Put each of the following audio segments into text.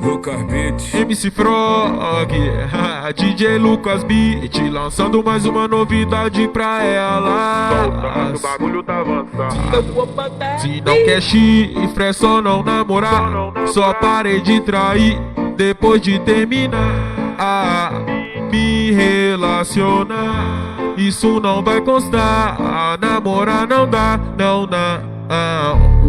Lucas Beat, MC Frog, DJ Lucas Beat, lançando mais uma novidade pra ela. O bagulho tá avançando. Se não quer chifre, é só não namorar. Só parei de trair depois de terminar. Me relacionar, isso não vai constar. Namorar não dá, não dá.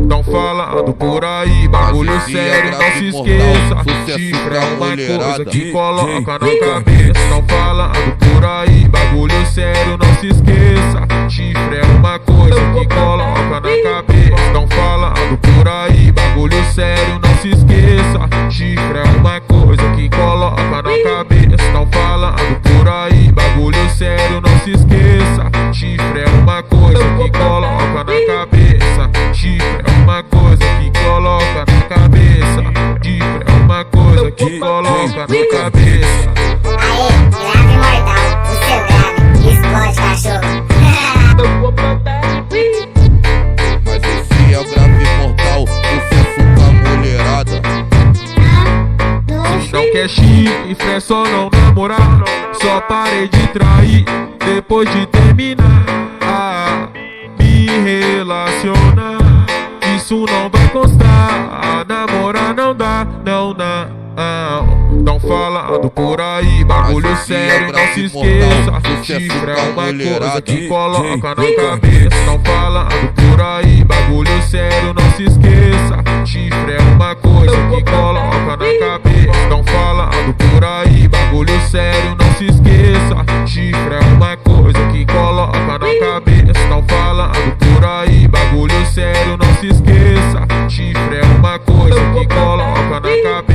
Tão falando por aí, bagulho sério, não se esqueça. Chifre é uma coisa que coloca na cabeça. Tão falando por aí, bagulho sério, não se esqueça. Chifre é uma coisa que coloca na cabeça. Tão falando por aí, bagulho sério, não se esqueça. Chifre é uma coisa que coloca na cabeça. Tão falando por aí, bagulho sério, não se esqueça. Chifre é uma coisa que coloca na cabeça. Chifre é uma coisa que coloca na cabeça. Chifre é uma coisa que coloca na cabeça. Aê, grave mortal, o seu grave, explode cachorro. Mas esse é o grave mortal, sucesso com a mulherada. Se não quer chifre, é só não namorar. Só parei de trair depois de terminar. Me relacionar, isso não vai constar. Namorar não dá, não dá. Tão falando por aí, bagulho sério, não se esqueça. Chifre é uma coisa que coloca na cabeça. Tão falando por aí, bagulho sério, não se esqueça. Chifre é uma coisa que coloca na cabeça. Tão falando por aí, bagulho sério, não se esqueça. Chifre é uma coisa que coloca na cabeça. Tão falando por aí, bagulho sério, não se esqueça. Chifre é uma coisa que coloca na cabeça.